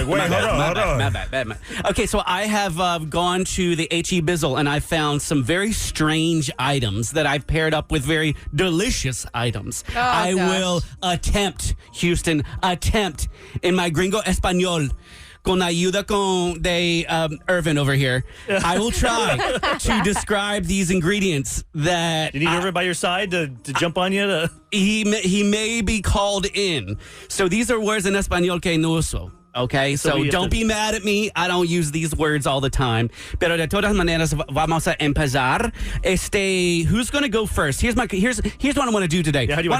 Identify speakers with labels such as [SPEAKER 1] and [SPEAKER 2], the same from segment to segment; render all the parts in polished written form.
[SPEAKER 1] like, wait, hold on.
[SPEAKER 2] My bad. Okay, so I have gone to the H.E. Bizzle, and I found some very strange items that I've paired up with very delicious items. I will attempt, Houston, in my Gringo Español, con ayuda de Irvin over here. I will try to describe these ingredients that...
[SPEAKER 3] You need Irvin by your side to jump on you?
[SPEAKER 2] He may be called in. So these are words in Español que no uso. Okay, so don't be mad at me. I don't use these words all the time. Pero de todas maneras, vamos a empezar. Who's going to go first? Here's what I want to do today.
[SPEAKER 3] Yeah,
[SPEAKER 2] why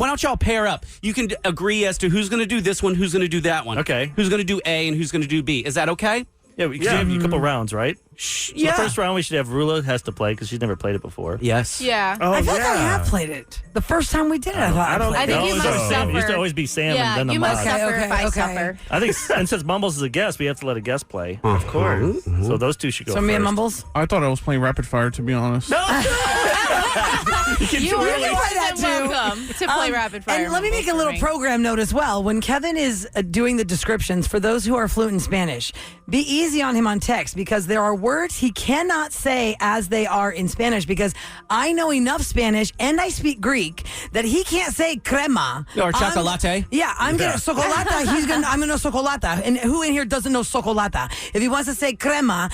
[SPEAKER 2] don't y'all pair up? You can agree as to who's going to do this one, who's going to do that one.
[SPEAKER 3] Okay.
[SPEAKER 2] Who's going to do A and who's going to do B. Is that okay?
[SPEAKER 3] Yeah, we have a couple rounds, right?
[SPEAKER 2] So
[SPEAKER 3] the first round we should have Roula has to play because she's never played it before.
[SPEAKER 2] Yes.
[SPEAKER 4] Yeah.
[SPEAKER 5] Oh, I feel like I have played it. The first time we did it,
[SPEAKER 4] I think you must suffer.
[SPEAKER 3] It used to always be Sam and then the
[SPEAKER 4] you must
[SPEAKER 3] mod.
[SPEAKER 4] suffer if I suffer.
[SPEAKER 3] I think, and since Mumbles is a guest, we have to let a guest play.
[SPEAKER 1] Of course.
[SPEAKER 3] So those two should go first.
[SPEAKER 5] Me and Mumbles?
[SPEAKER 6] I thought I was playing Rapid Fire, to be honest.
[SPEAKER 3] No!
[SPEAKER 4] You
[SPEAKER 5] really
[SPEAKER 4] are
[SPEAKER 5] play that too.
[SPEAKER 4] welcome to play Rapid Fire.
[SPEAKER 5] And let me make a little program note as well. When Kevin is doing the descriptions, for those who are fluent in Spanish, be easy on him on text because there are words he cannot say as they are in Spanish because I know enough Spanish and I speak Greek that he can't say crema.
[SPEAKER 2] Or chocolate.
[SPEAKER 5] I'm gonna socolata. I'm gonna socolata. And who in here doesn't know socolata? If he wants to say crema,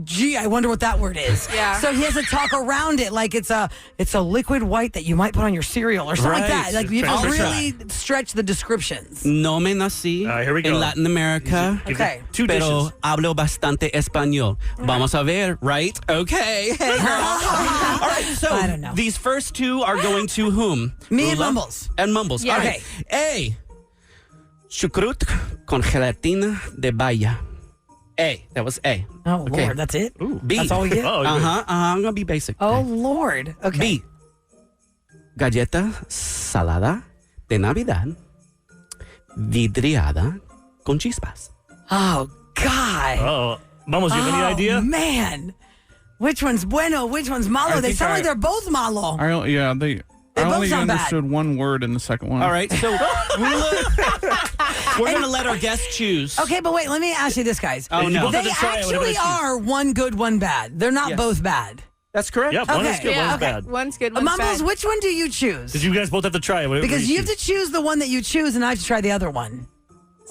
[SPEAKER 5] gee, I wonder what that word is.
[SPEAKER 4] Yeah.
[SPEAKER 5] So he has to talk around it like it's a liquid white that you might put on your cereal or something like that. Like you have to really stretch the descriptions.
[SPEAKER 2] No me nací
[SPEAKER 3] here we go.
[SPEAKER 2] en Latin America.
[SPEAKER 5] Okay.
[SPEAKER 3] Two
[SPEAKER 2] Pero
[SPEAKER 3] dishes.
[SPEAKER 2] hablo bastante español. Vamos a ver, right? Okay. All right, so
[SPEAKER 5] I don't know.
[SPEAKER 2] these first two are going to whom?
[SPEAKER 5] Me and
[SPEAKER 2] Roula?
[SPEAKER 5] Mumbles.
[SPEAKER 2] And Mumbles.
[SPEAKER 4] Yeah.
[SPEAKER 2] All right. A. Chucrut con gelatina de baya. A. That was A.
[SPEAKER 5] Oh,
[SPEAKER 2] Okay.
[SPEAKER 5] Lord, that's it?
[SPEAKER 2] B.
[SPEAKER 5] That's all we get?
[SPEAKER 3] Oh,
[SPEAKER 2] I'm going to be basic.
[SPEAKER 5] Oh, Lord. Okay.
[SPEAKER 2] B. Galleta salada de Navidad vidriada con chispas.
[SPEAKER 5] Oh, God.
[SPEAKER 3] Oh, Mumbles, you have any idea?
[SPEAKER 5] Oh, man. Which one's bueno? Which one's malo?
[SPEAKER 6] I
[SPEAKER 5] They
[SPEAKER 6] think
[SPEAKER 5] sound like they're both malo.
[SPEAKER 6] I
[SPEAKER 5] both
[SPEAKER 6] only
[SPEAKER 5] sound bad.
[SPEAKER 6] understood one word in the second one.
[SPEAKER 2] All right, so we're going to let our guests choose.
[SPEAKER 5] Okay, but wait, let me ask you this, guys.
[SPEAKER 2] Oh, no.
[SPEAKER 3] both have
[SPEAKER 5] They
[SPEAKER 3] to try it, whatever
[SPEAKER 5] actually
[SPEAKER 3] they choose.
[SPEAKER 5] are one good, one bad. They're not
[SPEAKER 2] Yes.
[SPEAKER 5] both bad.
[SPEAKER 2] That's correct.
[SPEAKER 3] Yeah, one is
[SPEAKER 5] Okay.
[SPEAKER 3] good,
[SPEAKER 4] Yeah,
[SPEAKER 3] one's bad.
[SPEAKER 4] One's good, one's
[SPEAKER 5] Mumbles,
[SPEAKER 4] bad.
[SPEAKER 5] which one do you choose?
[SPEAKER 3] Because you guys both have to try it. whatever
[SPEAKER 5] Because you have to
[SPEAKER 3] choose.
[SPEAKER 5] choose the one that you choose, and I have to try the other one.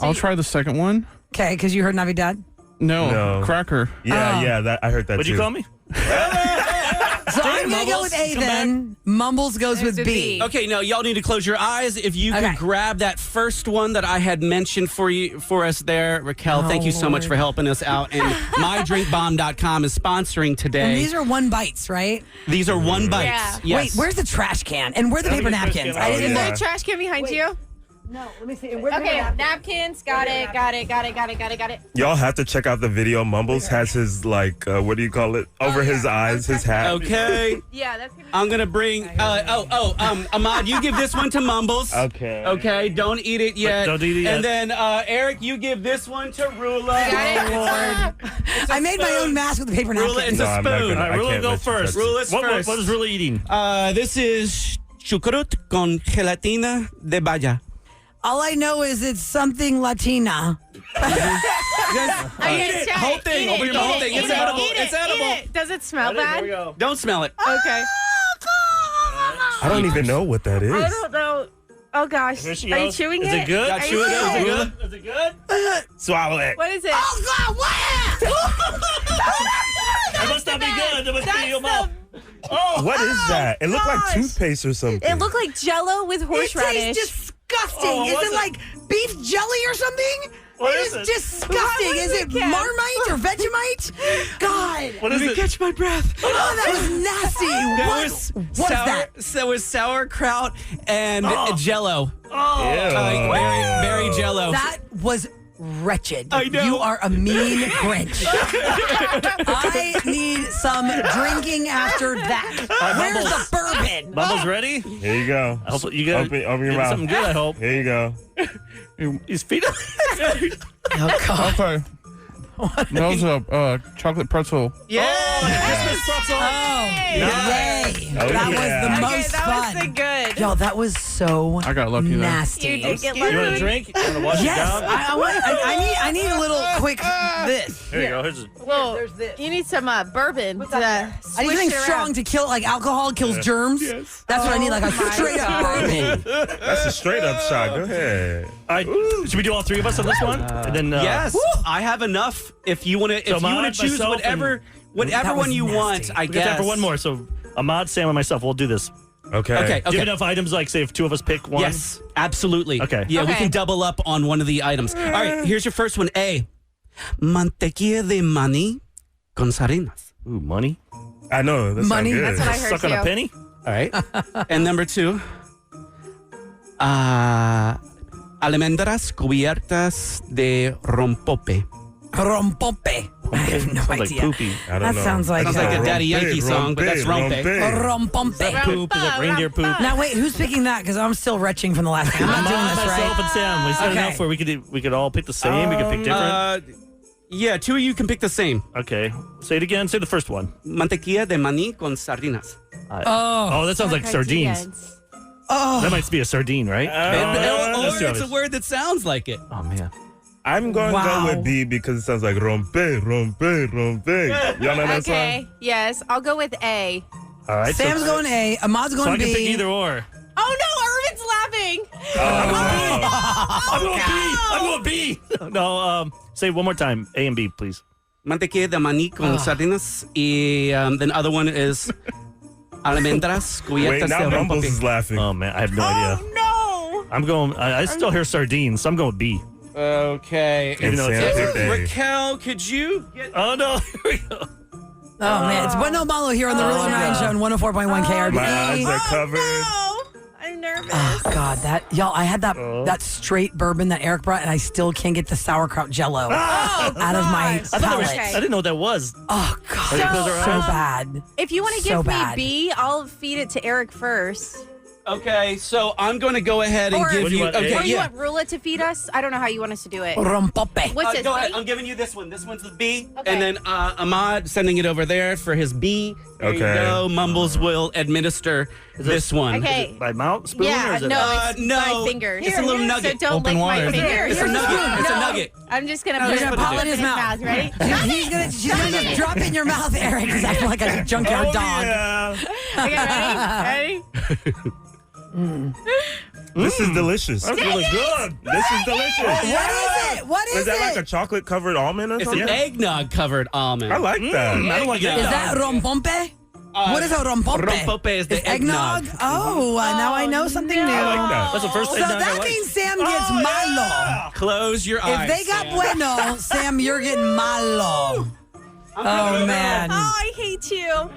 [SPEAKER 6] I'll try the second one.
[SPEAKER 5] Okay, because you heard Navidad.
[SPEAKER 6] No, Cracker.
[SPEAKER 1] Yeah, I heard that
[SPEAKER 3] What'd
[SPEAKER 1] too.
[SPEAKER 3] you call me?
[SPEAKER 5] So I'm going to go with A then. Mumbles goes with B.
[SPEAKER 2] Okay, now y'all need to close your eyes. If you
[SPEAKER 5] Okay.
[SPEAKER 2] could grab that first one that I had mentioned for us there, Raquel. Thank you so much for helping us out. And mydrinkbomb.com is sponsoring today.
[SPEAKER 5] And these are one bites, right?
[SPEAKER 2] These are one bites.
[SPEAKER 4] Yeah.
[SPEAKER 2] Yes.
[SPEAKER 5] Wait, where's the trash can? And where are the paper
[SPEAKER 3] get the trash
[SPEAKER 5] napkins?
[SPEAKER 3] can.
[SPEAKER 5] I
[SPEAKER 3] Oh,
[SPEAKER 5] didn't
[SPEAKER 4] Is
[SPEAKER 5] know.
[SPEAKER 4] there a trash can behind you?
[SPEAKER 5] No, let me see. Where's the
[SPEAKER 4] Okay,
[SPEAKER 5] napkins?
[SPEAKER 4] napkins. Got it.
[SPEAKER 1] Y'all have to check out the video. Mumbles has his, what do you call it? Over his eyes, his hat.
[SPEAKER 2] Okay.
[SPEAKER 4] Yeah, that's gonna be
[SPEAKER 2] I'm gonna bring. Ahmad, you give this one to Mumbles.
[SPEAKER 1] Okay.
[SPEAKER 2] Okay. Don't eat it yet.
[SPEAKER 3] Don't eat it yet.
[SPEAKER 2] And then Eric, you give this one to Roula.
[SPEAKER 4] Got it.
[SPEAKER 5] I made my own mask with the paper
[SPEAKER 2] Roula,
[SPEAKER 5] napkins.
[SPEAKER 2] it's a
[SPEAKER 1] No, I'm not
[SPEAKER 2] spoon.
[SPEAKER 1] gonna-
[SPEAKER 3] All right,
[SPEAKER 1] I
[SPEAKER 3] Roula,
[SPEAKER 1] can't
[SPEAKER 3] go
[SPEAKER 1] let you
[SPEAKER 3] first.
[SPEAKER 1] touch
[SPEAKER 2] Roula's first.
[SPEAKER 3] What is Roula eating?
[SPEAKER 2] This is chucrut con gelatina de baya.
[SPEAKER 5] All I know is it's something Latina.
[SPEAKER 2] Eat it. Whole thing. Open your whole thing. It's edible. It's edible.
[SPEAKER 4] Does it smell
[SPEAKER 3] Here
[SPEAKER 4] bad?
[SPEAKER 3] we go.
[SPEAKER 2] Don't smell it.
[SPEAKER 4] Okay.
[SPEAKER 1] I don't even know what that is.
[SPEAKER 4] I don't know. Oh gosh.
[SPEAKER 3] Here she
[SPEAKER 4] Are you
[SPEAKER 3] goes.
[SPEAKER 4] chewing
[SPEAKER 3] Is it good?
[SPEAKER 4] Are
[SPEAKER 2] chew
[SPEAKER 4] you
[SPEAKER 2] it.
[SPEAKER 4] chewing
[SPEAKER 2] Is it
[SPEAKER 4] it?
[SPEAKER 2] good?
[SPEAKER 3] Is it good?
[SPEAKER 1] Swallow it.
[SPEAKER 4] What is it?
[SPEAKER 5] Oh, God, what?
[SPEAKER 3] That must not be good. That must be your mouth. Oh,
[SPEAKER 1] What is that? It looked like
[SPEAKER 4] gosh.
[SPEAKER 1] toothpaste or something.
[SPEAKER 4] It looked like Jello with
[SPEAKER 5] It
[SPEAKER 4] horseradish.
[SPEAKER 5] tastes disgusting.
[SPEAKER 3] Oh,
[SPEAKER 5] is
[SPEAKER 3] what's
[SPEAKER 5] it
[SPEAKER 3] it?
[SPEAKER 5] like beef jelly or something?
[SPEAKER 3] What
[SPEAKER 5] it
[SPEAKER 3] is
[SPEAKER 5] is
[SPEAKER 3] it?
[SPEAKER 5] disgusting. Is it
[SPEAKER 4] Cat?
[SPEAKER 5] Marmite or Vegemite? God.
[SPEAKER 3] what is
[SPEAKER 2] Let me
[SPEAKER 3] it?
[SPEAKER 2] catch my breath.
[SPEAKER 5] Oh, that was nasty. What is that?
[SPEAKER 2] So it was sauerkraut and Jello.
[SPEAKER 3] Oh,
[SPEAKER 2] Berry Jello.
[SPEAKER 5] That was wretched.
[SPEAKER 2] I know.
[SPEAKER 5] You are a mean Grinch. I need some drinking after that. Where's the bourbon?
[SPEAKER 3] Mumbles ready?
[SPEAKER 1] Here you go.
[SPEAKER 3] Hopefully you got
[SPEAKER 1] Open your mouth.
[SPEAKER 3] something good. I hope.
[SPEAKER 1] Here you go.
[SPEAKER 3] His feet.
[SPEAKER 5] Oh, God.
[SPEAKER 6] Okay. That was a chocolate pretzel.
[SPEAKER 2] Yeah.
[SPEAKER 3] Christmas pretzel.
[SPEAKER 5] Yay!
[SPEAKER 1] Oh,
[SPEAKER 5] That
[SPEAKER 1] yeah.
[SPEAKER 5] was the most
[SPEAKER 4] that
[SPEAKER 5] fun.
[SPEAKER 4] was the good.
[SPEAKER 5] Yo, that was so
[SPEAKER 6] I got lucky there.
[SPEAKER 5] nasty.
[SPEAKER 4] You did get
[SPEAKER 3] You want a
[SPEAKER 4] lucky.
[SPEAKER 3] drink? You want to wash
[SPEAKER 5] Yes,
[SPEAKER 3] it down?
[SPEAKER 5] I need a little quick this.
[SPEAKER 3] Here you go. Here's a,
[SPEAKER 4] Well,
[SPEAKER 5] There's this.
[SPEAKER 4] you need some bourbon to
[SPEAKER 5] I need
[SPEAKER 4] swish
[SPEAKER 5] something
[SPEAKER 4] it around.
[SPEAKER 5] strong to kill, like alcohol kills germs.
[SPEAKER 1] Yes.
[SPEAKER 5] That's what I need, like a
[SPEAKER 4] my
[SPEAKER 5] straight up bourbon.
[SPEAKER 1] That's a straight up shot. Go ahead.
[SPEAKER 3] all right. Should we do all three of us on this one? And then
[SPEAKER 2] Yes, I have enough. If you want to,
[SPEAKER 3] So
[SPEAKER 2] if you want
[SPEAKER 3] Ahmad,
[SPEAKER 2] to choose
[SPEAKER 3] myself,
[SPEAKER 2] whatever
[SPEAKER 5] That was
[SPEAKER 2] one you want,
[SPEAKER 5] nasty.
[SPEAKER 2] I
[SPEAKER 3] we got
[SPEAKER 2] guess.
[SPEAKER 3] time for one more. So Ahmad, Sam, and myself, we'll do this.
[SPEAKER 1] Okay.
[SPEAKER 3] Do you have enough items? Like, say, if two of us pick one.
[SPEAKER 2] Yes, absolutely.
[SPEAKER 3] Okay.
[SPEAKER 2] Yeah, we
[SPEAKER 4] Okay.
[SPEAKER 2] can double up on one of the items. All right, here's your first one. A. Mantequilla de maní con sarinas.
[SPEAKER 3] Ooh, money.
[SPEAKER 1] I know. That
[SPEAKER 5] Money.
[SPEAKER 1] Good.
[SPEAKER 4] That's what I heard
[SPEAKER 3] Suck on a
[SPEAKER 4] too.
[SPEAKER 3] penny.
[SPEAKER 2] All right. And number 2. Almendras cubiertas de rompope.
[SPEAKER 5] Rompope. I have no
[SPEAKER 3] Sounds like
[SPEAKER 5] idea.
[SPEAKER 3] poopy.
[SPEAKER 1] I don't
[SPEAKER 5] That
[SPEAKER 1] know.
[SPEAKER 5] sounds like
[SPEAKER 2] a Daddy Yankee song, but that's rompe.
[SPEAKER 5] Rompompe.
[SPEAKER 3] Poop is like reindeer poop.
[SPEAKER 5] Now wait, who's picking that? Because I'm still retching from the last time. I'm not doing
[SPEAKER 3] Ahmad,
[SPEAKER 5] this
[SPEAKER 3] myself,
[SPEAKER 5] right.
[SPEAKER 3] and Sam. We said
[SPEAKER 5] Okay.
[SPEAKER 3] enough where we could all pick the same. We could pick different.
[SPEAKER 2] Yeah, 2 of you can pick the same.
[SPEAKER 3] Okay. Say it again. Say the first one.
[SPEAKER 2] Mantequilla de maní con sardinas.
[SPEAKER 3] Oh, that sounds like sardines.
[SPEAKER 5] Oh,
[SPEAKER 3] That might be a sardine, right?
[SPEAKER 2] Or
[SPEAKER 3] let's do
[SPEAKER 2] it's a
[SPEAKER 3] others.
[SPEAKER 2] word that sounds like it.
[SPEAKER 3] Oh man.
[SPEAKER 1] I'm going to
[SPEAKER 5] Wow.
[SPEAKER 1] go with B because it sounds like rompe, rompe, rompe. Y'all know that
[SPEAKER 4] Okay, yes. I'll go with A.
[SPEAKER 3] All right.
[SPEAKER 5] Sam's
[SPEAKER 3] so,
[SPEAKER 5] going A. Ahmad's
[SPEAKER 3] So I
[SPEAKER 5] going
[SPEAKER 3] can
[SPEAKER 5] B.
[SPEAKER 3] pick either or.
[SPEAKER 4] Oh no, Irvin's laughing.
[SPEAKER 3] I'm going B. I'm going B. No. Say it one more time. A and B, please.
[SPEAKER 2] Mantequilla de maní con sardinas. Y then other one is almendras
[SPEAKER 1] Wait,
[SPEAKER 2] cubiertas
[SPEAKER 1] now
[SPEAKER 2] de
[SPEAKER 1] Mumbles is
[SPEAKER 2] rompope.
[SPEAKER 1] laughing.
[SPEAKER 3] Oh man, I have no idea.
[SPEAKER 4] Oh
[SPEAKER 3] I'm going. I still hear sardines, so I'm going B.
[SPEAKER 2] Okay.
[SPEAKER 1] And
[SPEAKER 3] Even though it's
[SPEAKER 1] Sam
[SPEAKER 3] different.
[SPEAKER 1] picked A.
[SPEAKER 2] Raquel, could you get...
[SPEAKER 3] Oh no. Here we go.
[SPEAKER 5] Oh man, it's Beuno Malo here on the Roula 9 show on 104.1 KRBE.
[SPEAKER 1] My eyes are covered.
[SPEAKER 4] no, I'm nervous.
[SPEAKER 5] Oh God, y'all, I had that straight bourbon that Eric brought, and I still can't get the sauerkraut Jello out of my
[SPEAKER 4] gosh.
[SPEAKER 3] I thought it was,
[SPEAKER 5] palate.
[SPEAKER 3] I didn't know what that was.
[SPEAKER 5] Oh God,
[SPEAKER 3] Are you close our
[SPEAKER 5] so
[SPEAKER 3] eyes?
[SPEAKER 5] bad.
[SPEAKER 4] If you want to
[SPEAKER 5] So
[SPEAKER 4] give
[SPEAKER 5] bad.
[SPEAKER 4] me B, I'll feed it to Eric first.
[SPEAKER 2] Okay, so I'm going to go ahead and
[SPEAKER 4] Or-
[SPEAKER 2] give
[SPEAKER 3] What do you
[SPEAKER 2] you...
[SPEAKER 3] want,
[SPEAKER 2] Okay,
[SPEAKER 3] A?
[SPEAKER 4] Or you
[SPEAKER 2] yeah.
[SPEAKER 4] want Rula to feed us? I don't know how you want us to do it.
[SPEAKER 5] Rompope.
[SPEAKER 4] What's this?
[SPEAKER 2] Go ahead.
[SPEAKER 4] B?
[SPEAKER 2] I'm giving you this one. This one's the B.
[SPEAKER 4] Okay.
[SPEAKER 2] And then Ahmad sending it over there for his B. There you
[SPEAKER 1] Okay.
[SPEAKER 2] go. Mumbles will administer this one.
[SPEAKER 4] Okay.
[SPEAKER 3] By mouth, spoon, or
[SPEAKER 4] Yeah,
[SPEAKER 3] is it?
[SPEAKER 4] no, it's
[SPEAKER 2] no.
[SPEAKER 4] my fingers.
[SPEAKER 2] It's a little nugget.
[SPEAKER 4] So don't
[SPEAKER 6] Open
[SPEAKER 4] lick
[SPEAKER 6] wide.
[SPEAKER 4] my fingers.
[SPEAKER 2] It's a nugget. It's a nugget.
[SPEAKER 4] I'm just gonna
[SPEAKER 2] No,
[SPEAKER 4] put
[SPEAKER 2] you're
[SPEAKER 4] it
[SPEAKER 2] gonna pop
[SPEAKER 5] it in his mouth.
[SPEAKER 4] Ready?
[SPEAKER 5] She's gonna just drop it in your mouth, Eric, because I feel like a junkyard
[SPEAKER 1] Oh,
[SPEAKER 5] dog.
[SPEAKER 1] yeah.
[SPEAKER 4] Okay, ready?
[SPEAKER 1] This is delicious.
[SPEAKER 3] That's really good.
[SPEAKER 1] This is delicious.
[SPEAKER 5] What is it? What
[SPEAKER 1] Is
[SPEAKER 5] is
[SPEAKER 1] that like a
[SPEAKER 5] it?
[SPEAKER 1] chocolate covered almond or
[SPEAKER 2] It's
[SPEAKER 1] something?
[SPEAKER 2] an eggnog covered almond.
[SPEAKER 1] I like that.
[SPEAKER 3] I don't want to get
[SPEAKER 5] Is
[SPEAKER 3] it.
[SPEAKER 5] that rompompe? What is a rompompe?
[SPEAKER 2] Rompope is the
[SPEAKER 5] eggnog. Oh, now I know something new.
[SPEAKER 1] I like that.
[SPEAKER 3] That's the first
[SPEAKER 5] So
[SPEAKER 3] eggnog I
[SPEAKER 5] that
[SPEAKER 3] like.
[SPEAKER 5] means Sam gets malo.
[SPEAKER 2] Close your eyes.
[SPEAKER 5] If they got
[SPEAKER 2] Sam.
[SPEAKER 5] bueno, Sam, you're getting malo. Oh man.
[SPEAKER 4] Oh, I hate you.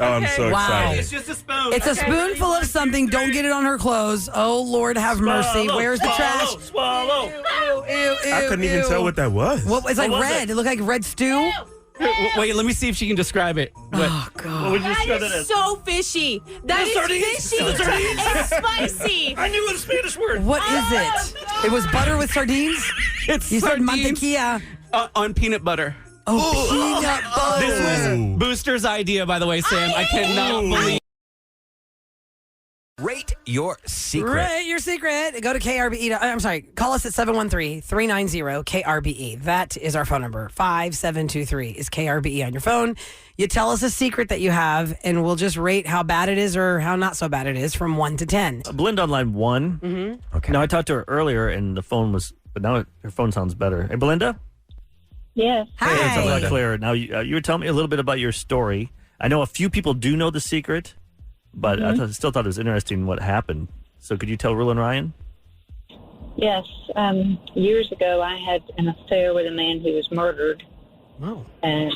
[SPEAKER 1] Oh, I'm so
[SPEAKER 5] Wow.
[SPEAKER 1] excited.
[SPEAKER 2] It's just a spoon.
[SPEAKER 5] It's a spoonful of something. Don't get it on her clothes. Oh Lord, have mercy.
[SPEAKER 3] Swallow,
[SPEAKER 5] Where's the trash?
[SPEAKER 3] swallow, Swallow.
[SPEAKER 1] I couldn't even tell what that was.
[SPEAKER 5] What? It's like
[SPEAKER 3] What was
[SPEAKER 5] red. It looked like red stew.
[SPEAKER 2] Wait, let me see if she can describe it. What?
[SPEAKER 5] Oh God.
[SPEAKER 3] What would you
[SPEAKER 4] That
[SPEAKER 3] describe that
[SPEAKER 4] is
[SPEAKER 3] as?
[SPEAKER 4] so fishy. That is
[SPEAKER 3] sardines?
[SPEAKER 4] fishy.
[SPEAKER 3] Is it sardines?
[SPEAKER 4] It's spicy.
[SPEAKER 3] I knew it was a Spanish word.
[SPEAKER 5] What is it? It was butter with sardines.
[SPEAKER 2] It's
[SPEAKER 5] You said
[SPEAKER 2] sardines,
[SPEAKER 5] mantequilla.
[SPEAKER 2] on peanut butter.
[SPEAKER 5] Oh, peanut butter.
[SPEAKER 2] This was
[SPEAKER 1] Ooh.
[SPEAKER 2] Booster's idea, by the way, Sam. I cannot believe.
[SPEAKER 7] Rate your secret.
[SPEAKER 5] Rate your secret. Go to KRBE. I'm sorry. Call us at 713-390-KRBE. That is our phone number. 5723 is KRBE on your phone. You tell us a secret that you have, and we'll just rate how bad it is or how not so bad it is from 1 to 10.
[SPEAKER 3] Belinda on line 1.
[SPEAKER 5] Mm-hmm.
[SPEAKER 7] Okay.
[SPEAKER 3] Now I talked to her earlier and the phone was, but now her phone sounds better. Hey, Belinda.
[SPEAKER 8] Yes.
[SPEAKER 5] Hi.
[SPEAKER 3] Hey, it's a lot clearer. Now you were telling me a little bit about your story. I know a few people do know the secret, but I still thought it was interesting what happened. So could you tell Rula and Ryan?
[SPEAKER 8] Yes. Years ago, I had an affair with a man who was murdered.
[SPEAKER 5] Oh.
[SPEAKER 8] And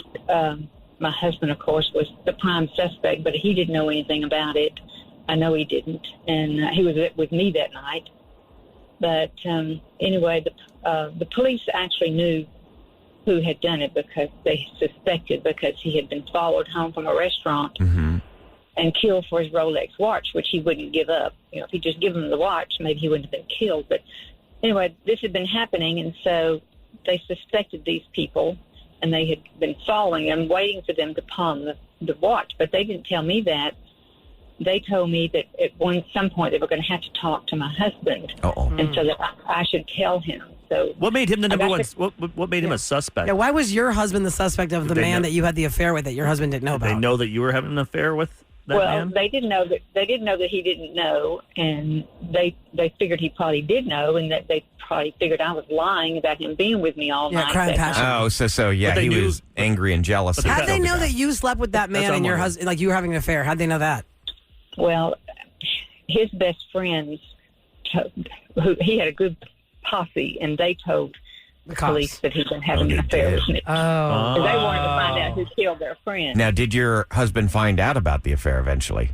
[SPEAKER 8] my husband, of course, was the prime suspect, but he didn't know anything about it. I know he didn't. And he was with me that night. But anyway, the police actually knew who had done it because they suspected because he had been followed home from a restaurant and killed for his Rolex watch, which he wouldn't give up. You know, if he'd just given him the watch, maybe he wouldn't have been killed. But anyway, this had been happening, and so they suspected these people, and they had been following them, waiting for them to pawn the watch. But they didn't tell me that. They told me that at some point they were going to have to talk to my husband, and so that I should tell him. So
[SPEAKER 3] what made him the number one? What made him a suspect?
[SPEAKER 5] Yeah, why was your husband the suspect of the man that you had the affair with that your husband didn't know about?
[SPEAKER 3] They know that you were having an affair with that man?
[SPEAKER 8] They didn't know that. They didn't know that he didn't know, and they figured he probably did know, and that they probably figured I was lying about him being with me all night.
[SPEAKER 5] Crime passion.
[SPEAKER 7] Oh, so yeah, he was angry and jealous.
[SPEAKER 5] How'd they know that you slept with that man and your husband, like you were having an affair? How'd they know that?
[SPEAKER 8] Well, his best friends, he had a good posse, and they told the police that he'd been having an affair with me.
[SPEAKER 5] Oh.
[SPEAKER 8] They wanted to find out who killed their friend.
[SPEAKER 7] Now, did your husband find out about the affair eventually?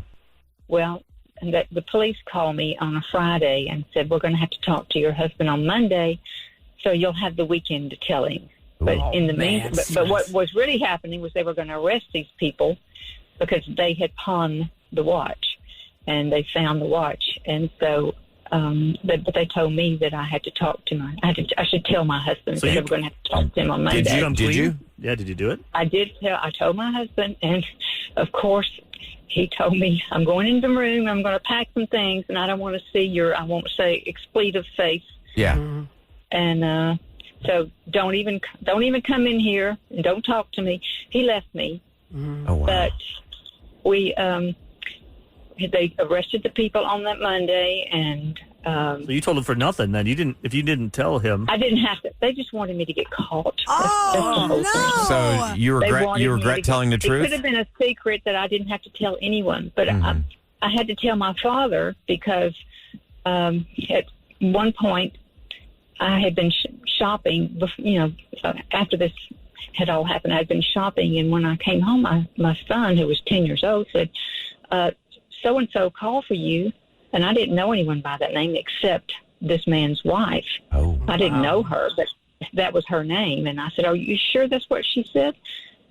[SPEAKER 8] Well, the police called me on a Friday and said, we're going to have to talk to your husband on Monday, so you'll have the weekend to tell him. But in the meantime, but what was really happening was they were going to arrest these people because they had pawned the watch, and they found the watch, and so but they told me that I had to talk to I should tell my husband that they were going to have to talk to him on Monday.
[SPEAKER 3] Did you? Yeah, did you do it?
[SPEAKER 8] I did I told my husband, and of course he told me, I'm going into the room, I'm going to pack some things, and I don't want to see I won't say expletive face.
[SPEAKER 7] Yeah.
[SPEAKER 8] Mm-hmm. And so don't even come in here and don't talk to me. He left me.
[SPEAKER 7] Mm-hmm. Oh, wow.
[SPEAKER 8] But we they arrested the people on that Monday, and
[SPEAKER 3] so you told him for nothing. Then if you didn't tell him,
[SPEAKER 8] I didn't have to. They just wanted me to get caught.
[SPEAKER 5] No!
[SPEAKER 7] So you regret telling the truth?
[SPEAKER 8] It could have been a secret that I didn't have to tell anyone, but I had to tell my father because at one point I had been shopping. After this had all happened, I had been shopping, and when I came home, my son, who was 10 years old, said, so-and-so called for you, and I didn't know anyone by that name except this man's wife.
[SPEAKER 7] Oh,
[SPEAKER 8] I didn't know her, but that was her name. And I said, are you sure that's what she said?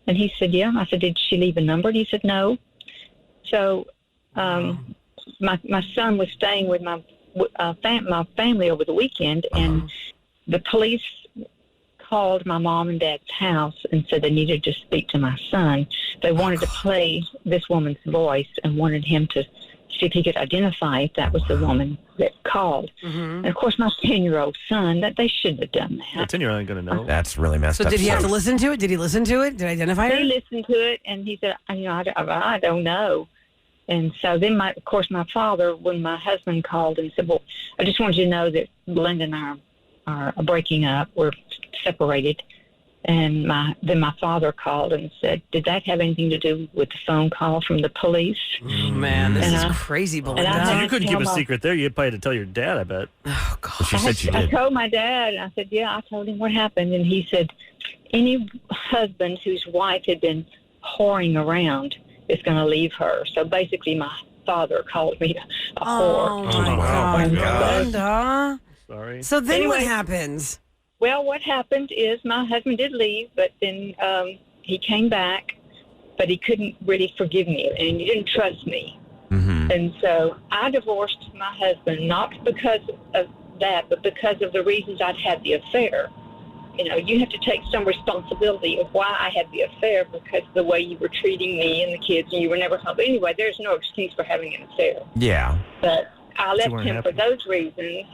[SPEAKER 8] And he said, yeah. I said, did she leave a number? And he said, no. So my son was staying with my family over the weekend, and the police called my mom and dad's house and said they needed to speak to my son. They wanted to play this woman's voice and wanted him to see if he could identify if that was the woman that called. Mm-hmm. And of course, my 10-year-old son, that they shouldn't have done that.
[SPEAKER 3] The 10-year-old ain't going to know.
[SPEAKER 7] That's really messed up.
[SPEAKER 5] So did he have to listen to it? Did he listen to it? Did he identify her?
[SPEAKER 8] He listened to it, and he said, I don't know. And so then, my father, when my husband called and said, well, I just wanted you to know that Belinda and I are breaking up. We're separated. And then my father called and said, did that have anything to do with the phone call from the police?
[SPEAKER 5] Man, this is crazy, Belinda.
[SPEAKER 3] So you couldn't keep a secret there. You probably had to tell your dad, I bet.
[SPEAKER 5] Oh, God.
[SPEAKER 7] But she said she did.
[SPEAKER 8] I told my dad, and I said, yeah, I told him what happened. And he said, any husband whose wife had been whoring around is going to leave her. So basically, my father called me a whore.
[SPEAKER 5] Oh, my God. Belinda.
[SPEAKER 3] Sorry.
[SPEAKER 5] So then what happens?
[SPEAKER 8] Well, what happened is my husband did leave, but then he came back, but he couldn't really forgive me, and he didn't trust me. Mm-hmm. And so I divorced my husband, not because of that, but because of the reasons I'd had the affair. You have to take some responsibility of why I had the affair, because of the way you were treating me and the kids, and you were never home. Anyway, there's no excuse for having an affair.
[SPEAKER 7] Yeah.
[SPEAKER 8] But I left him for those reasons.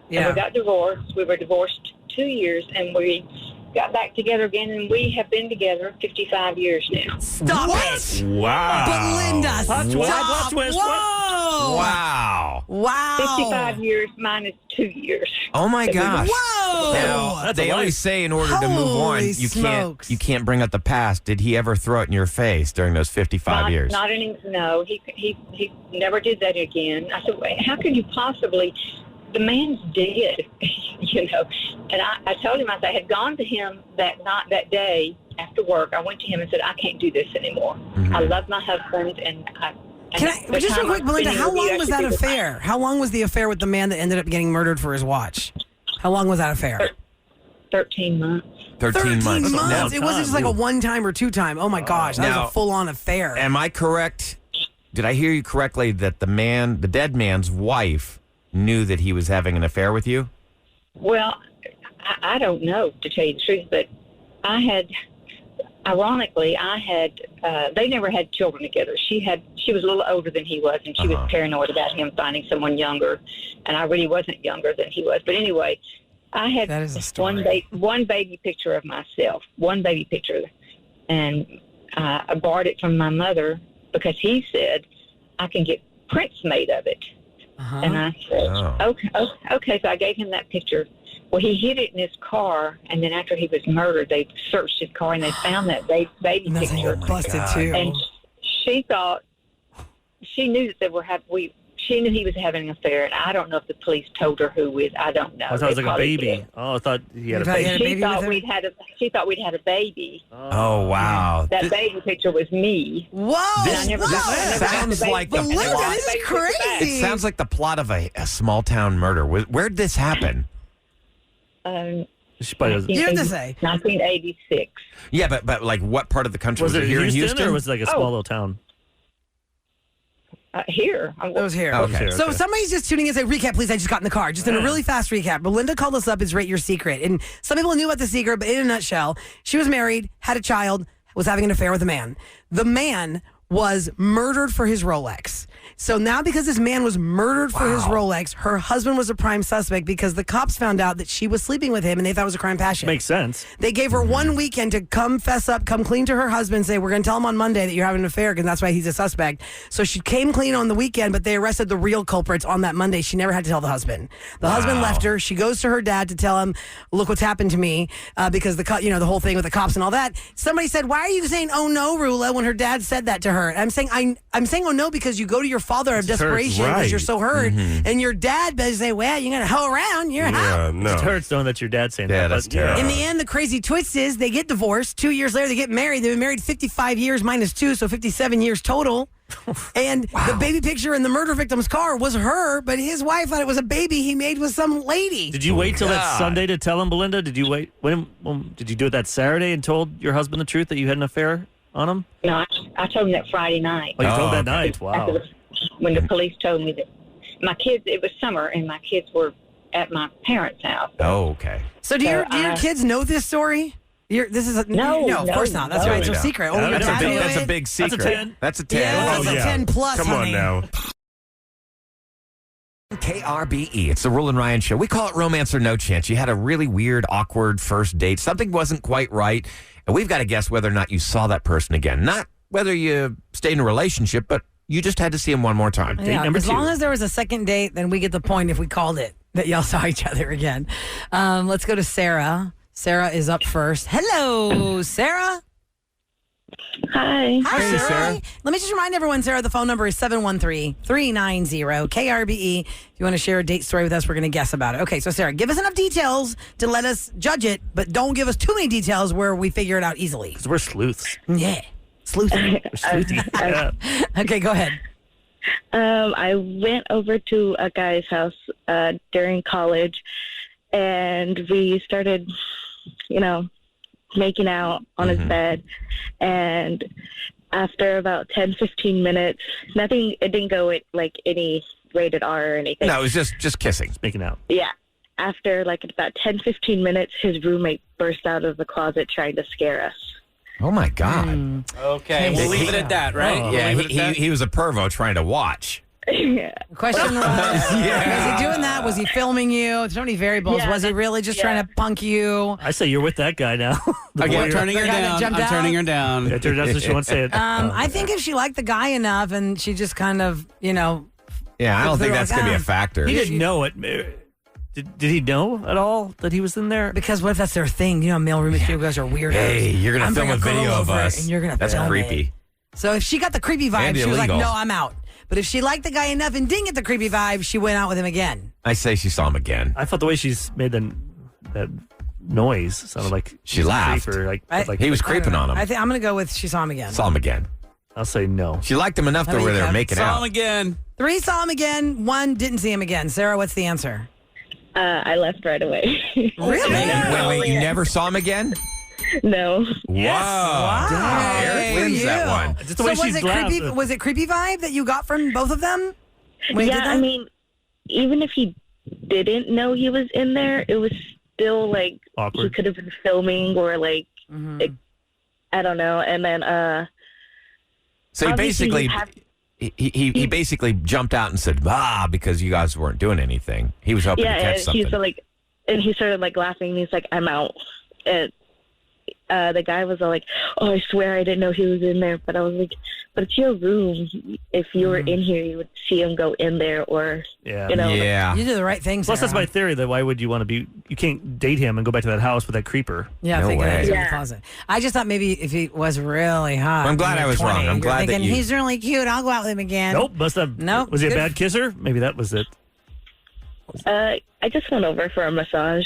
[SPEAKER 8] Yeah. And we got divorced. We were divorced 2 years, and we got back together again, and we have been together 55 years now.
[SPEAKER 5] Stop it!
[SPEAKER 7] Wow.
[SPEAKER 5] Belinda, stop! Whoa! Wow.
[SPEAKER 8] 55 years minus 2 years.
[SPEAKER 7] Oh my gosh!
[SPEAKER 5] Whoa!
[SPEAKER 7] Now they always say in order to move on, you can't bring up the past. Did he ever throw it in your face during those 55 years?
[SPEAKER 8] No. He never did that again. I said, wait, how could you possibly? The man's dead, And I told him, I had gone to him that day after work. I went to him and said, I can't do this anymore. Mm-hmm. I love my husband, and
[SPEAKER 5] just real quick, Belinda, how long was that affair? How long was the affair with the man that ended up getting murdered for his watch? How long was that affair?
[SPEAKER 8] 13 months.
[SPEAKER 7] 13 months.
[SPEAKER 5] Now, it wasn't just like a one-time or two-time. Oh, my gosh. That was a full-on affair.
[SPEAKER 7] Am I correct? Did I hear you correctly that the dead man's wife knew that he was having an affair with you?
[SPEAKER 8] Well, I don't know, to tell you the truth, but I had ironically, they never had children together. She was a little older than he was, and she was paranoid about him finding someone younger, and I really wasn't younger than he was. But anyway, I had
[SPEAKER 5] That is a story.
[SPEAKER 8] one baby picture of myself, one baby picture, and I borrowed it from my mother because he said I can get prints made of it. And I said, okay. So I gave him that picture. Well, he hid it in his car, and then after he was murdered, they searched his car and they found that baby picture.
[SPEAKER 5] Busted too.
[SPEAKER 8] And she thought she knew that she knew he was having an affair, and I don't know if the police told her who with. I don't know.
[SPEAKER 3] I thought it was
[SPEAKER 8] They
[SPEAKER 3] like a
[SPEAKER 8] probably
[SPEAKER 3] baby.
[SPEAKER 8] did.
[SPEAKER 3] Oh, I thought he had a
[SPEAKER 5] You thought he
[SPEAKER 3] baby.
[SPEAKER 5] had a
[SPEAKER 8] She
[SPEAKER 5] baby
[SPEAKER 8] thought
[SPEAKER 5] with her?
[SPEAKER 8] she thought we'd had a baby.
[SPEAKER 7] Oh, wow.
[SPEAKER 8] That baby picture was me.
[SPEAKER 5] Whoa!
[SPEAKER 7] This
[SPEAKER 8] I never
[SPEAKER 5] whoa.
[SPEAKER 8] got- I never got
[SPEAKER 7] sounds
[SPEAKER 8] the baby
[SPEAKER 7] like the
[SPEAKER 8] picture. I never
[SPEAKER 5] Belinda,
[SPEAKER 8] got
[SPEAKER 5] this
[SPEAKER 8] the
[SPEAKER 5] is
[SPEAKER 8] baby picture back.
[SPEAKER 5] crazy.
[SPEAKER 7] It sounds like the plot of a small town murder. Where'd this happen?
[SPEAKER 3] She probably was,
[SPEAKER 5] You have to say.
[SPEAKER 8] 1986.
[SPEAKER 7] Yeah, but like what part of the country?
[SPEAKER 3] was it
[SPEAKER 7] here in
[SPEAKER 3] Houston,
[SPEAKER 7] Houston?
[SPEAKER 3] or was it like a small little town?
[SPEAKER 8] Here.
[SPEAKER 5] It was here.
[SPEAKER 7] Okay.
[SPEAKER 5] So somebody's just tuning in and say, recap, please. I just got in the car. Just in a really fast recap. Belinda called us up. It's Rate Your Secret. And some people knew about the secret, but in a nutshell, she was married, had a child, was having an affair with a man. The man was murdered for his Rolex. So now because this man was murdered for his Rolex, her husband was a prime suspect because the cops found out that she was sleeping with him and they thought it was a crime passion.
[SPEAKER 3] Makes sense.
[SPEAKER 5] They gave her 1 weekend to come fess up, come clean to her husband, say, we're going to tell him on Monday that you're having an affair because that's why he's a suspect. So she came clean on the weekend, but they arrested the real culprits on that Monday. She never had to tell the husband. The husband left her. She goes to her dad to tell him, look what's happened to me because the whole thing with the cops and all that. Somebody said, why are you saying, oh no, Roula, when her dad said that to her? And I'm saying, oh no, because you go to your father out of desperation because
[SPEAKER 1] right.
[SPEAKER 5] you're so hurt. And your dad does say, well, you're going to hoe around. You're out.
[SPEAKER 1] Yeah, no.
[SPEAKER 3] It hurts knowing that your dad's saying
[SPEAKER 7] Yeah,
[SPEAKER 3] that.
[SPEAKER 7] that's
[SPEAKER 3] but,
[SPEAKER 7] terrible.
[SPEAKER 5] In the end, the crazy twist is they get divorced. 2 years later, they get married. They've been married 55 years minus 2, so 57 years total. And the baby picture in the murder victim's car was her, but his wife thought it was a baby he made with some lady.
[SPEAKER 3] Did you wait till that
[SPEAKER 7] God.
[SPEAKER 3] Sunday to tell him, Belinda? Did you wait? When did you do it that Saturday and told your husband the truth that you had an affair on him?
[SPEAKER 8] No, I told him that Friday night.
[SPEAKER 3] Oh, you told that
[SPEAKER 7] okay.
[SPEAKER 3] night.
[SPEAKER 8] After
[SPEAKER 3] Wow.
[SPEAKER 8] when the police told me that my kids, it was summer, and my kids were at my parents' house.
[SPEAKER 7] Oh, okay.
[SPEAKER 5] So do your kids know this story? No, of course not. That's
[SPEAKER 8] no,
[SPEAKER 5] why it's a
[SPEAKER 7] no.
[SPEAKER 5] secret.
[SPEAKER 3] Yeah,
[SPEAKER 5] Only your
[SPEAKER 3] that's
[SPEAKER 5] dad
[SPEAKER 3] a
[SPEAKER 5] knew
[SPEAKER 3] big-
[SPEAKER 7] That's a
[SPEAKER 5] it.
[SPEAKER 7] big secret.
[SPEAKER 3] That's a 10.
[SPEAKER 7] That's a 10.
[SPEAKER 5] Yeah,
[SPEAKER 1] Oh,
[SPEAKER 5] that's a
[SPEAKER 1] yeah.
[SPEAKER 5] 10 plus,
[SPEAKER 1] Come
[SPEAKER 5] honey.
[SPEAKER 1] on now.
[SPEAKER 7] KRBE. It's the Roula and Ryan show. We call it Romance or No Chance. You had a really weird, awkward first date. Something wasn't quite right. And we've got to guess whether or not you saw that person again. Not whether you stayed in a relationship, but you just had to see him one more time.
[SPEAKER 5] Yeah,
[SPEAKER 3] number
[SPEAKER 5] as
[SPEAKER 3] 2.
[SPEAKER 5] long as there was a second date, then we get the point if we called it that y'all saw each other again. Let's go to Sarah. Sarah is up first. Hello, Sarah.
[SPEAKER 8] Hi.
[SPEAKER 5] Hi,
[SPEAKER 7] Hey, Sarah.
[SPEAKER 5] Let me just remind everyone, Sarah, the phone number is 713-390-KRBE. If you want to share a date story with us, we're going to guess about it. Okay, so Sarah, give us enough details to let us judge it, but don't give us too many details where we figure it out easily.
[SPEAKER 3] Because we're sleuths.
[SPEAKER 5] Yeah. Sleuthing.
[SPEAKER 3] We're sleuthy. Yeah.
[SPEAKER 5] Okay, go ahead.
[SPEAKER 9] I went over to a guy's house during college, and we started, making out on his bed. And after about 10, 15 minutes, it didn't go with like any rated R or anything.
[SPEAKER 7] No, it was just kissing.
[SPEAKER 3] Making out.
[SPEAKER 9] Yeah. After like about 10, 15 minutes, his roommate burst out of the closet trying to scare us.
[SPEAKER 7] Oh, my God.
[SPEAKER 2] Okay, we'll leave it at that, right?
[SPEAKER 3] Oh.
[SPEAKER 7] Yeah,
[SPEAKER 2] We'll leave it at that.
[SPEAKER 7] he was a pervo trying to watch.
[SPEAKER 9] Yeah.
[SPEAKER 5] The question was, was he doing that? Was he filming you? There's so many variables.
[SPEAKER 9] Yeah,
[SPEAKER 5] was he really just trying to punk you?
[SPEAKER 3] I say you're with that guy now. The
[SPEAKER 2] Okay, I'm
[SPEAKER 3] warrior.
[SPEAKER 2] turning her
[SPEAKER 5] The guy that
[SPEAKER 2] down. I'm
[SPEAKER 5] jumped out?
[SPEAKER 2] turning her down.
[SPEAKER 3] Yeah, turns out so she won't say it.
[SPEAKER 5] I think if she liked the guy enough and she just kind of,
[SPEAKER 7] Yeah, I don't think that's going to be a factor.
[SPEAKER 3] He didn't know it. Did he know at all that he was in there?
[SPEAKER 5] because what if that's their thing? Male roommates, you guys are weirdos.
[SPEAKER 7] Hey, you're going
[SPEAKER 5] I'm
[SPEAKER 7] to film a
[SPEAKER 5] bringing girl
[SPEAKER 7] video of
[SPEAKER 5] over
[SPEAKER 7] us.
[SPEAKER 5] And you're gonna
[SPEAKER 7] That's
[SPEAKER 5] film
[SPEAKER 7] creepy.
[SPEAKER 5] it. So if she got the creepy vibe,
[SPEAKER 7] And
[SPEAKER 5] she was like,
[SPEAKER 7] illegal.
[SPEAKER 5] no, I'm out. But if she liked the guy enough and didn't get the creepy vibe, she went out with him again.
[SPEAKER 7] I say she saw him again.
[SPEAKER 3] I thought the way she's made that noise sounded like
[SPEAKER 7] She laughed.
[SPEAKER 3] Creep or like
[SPEAKER 7] He was creeping on him.
[SPEAKER 5] I'm going to go with she saw him again.
[SPEAKER 7] Saw him again.
[SPEAKER 3] I'll say no.
[SPEAKER 7] She liked him enough
[SPEAKER 5] How
[SPEAKER 7] to
[SPEAKER 5] about
[SPEAKER 7] where
[SPEAKER 5] you,
[SPEAKER 7] they were
[SPEAKER 5] Kev?
[SPEAKER 7] making
[SPEAKER 2] Saw him
[SPEAKER 7] out.
[SPEAKER 2] again.
[SPEAKER 5] 3 saw him again. 1 didn't see him again. Sarah, what's the answer?
[SPEAKER 9] I left right away.
[SPEAKER 5] Really?
[SPEAKER 7] Wait, you never saw him again?
[SPEAKER 9] No.
[SPEAKER 7] Wow.
[SPEAKER 5] Hey,
[SPEAKER 7] Eric wins
[SPEAKER 5] you.
[SPEAKER 7] that one.
[SPEAKER 3] Just the way
[SPEAKER 5] was
[SPEAKER 3] she's
[SPEAKER 5] it
[SPEAKER 3] laughed.
[SPEAKER 5] creepy? Was it creepy vibe that you got from both of them? When you did
[SPEAKER 9] Yeah,
[SPEAKER 5] that?
[SPEAKER 9] I mean, even if he didn't know he was in there, it was still like
[SPEAKER 3] Awkward.
[SPEAKER 9] he could have been filming or like I don't know. And then
[SPEAKER 7] So he
[SPEAKER 9] obviously
[SPEAKER 7] basically he basically jumped out and said, because you guys weren't doing anything. He was hoping to catch
[SPEAKER 9] and
[SPEAKER 7] something.
[SPEAKER 9] he started like laughing. And he's like, I'm out. And the guy was all like, oh, I swear I didn't know he was in there. But I was like, but it's your room. If you were in here, you would see him go in there, or
[SPEAKER 3] Yeah.
[SPEAKER 9] you know.
[SPEAKER 7] Yeah.
[SPEAKER 5] You do the right thing,
[SPEAKER 3] Plus,
[SPEAKER 5] Sarah.
[SPEAKER 3] that's my theory. That why would you want to be? You can't date him and go back to that house with that creeper.
[SPEAKER 5] Yeah,
[SPEAKER 7] No
[SPEAKER 5] thinking
[SPEAKER 7] way.
[SPEAKER 5] that he's in the
[SPEAKER 9] Yeah.
[SPEAKER 5] closet. I just thought maybe if he was really hot.
[SPEAKER 7] I'm glad
[SPEAKER 5] when
[SPEAKER 7] I
[SPEAKER 5] you're
[SPEAKER 7] was wrong.
[SPEAKER 5] 20,
[SPEAKER 7] I'm
[SPEAKER 5] you're
[SPEAKER 7] glad that
[SPEAKER 5] thinking,
[SPEAKER 7] you-
[SPEAKER 5] he's really cute. I'll go out with him again.
[SPEAKER 3] Nope. Must have.
[SPEAKER 5] Nope.
[SPEAKER 3] Was he a
[SPEAKER 5] Good.
[SPEAKER 3] bad kisser? Maybe that was it.
[SPEAKER 9] I just went over for a massage.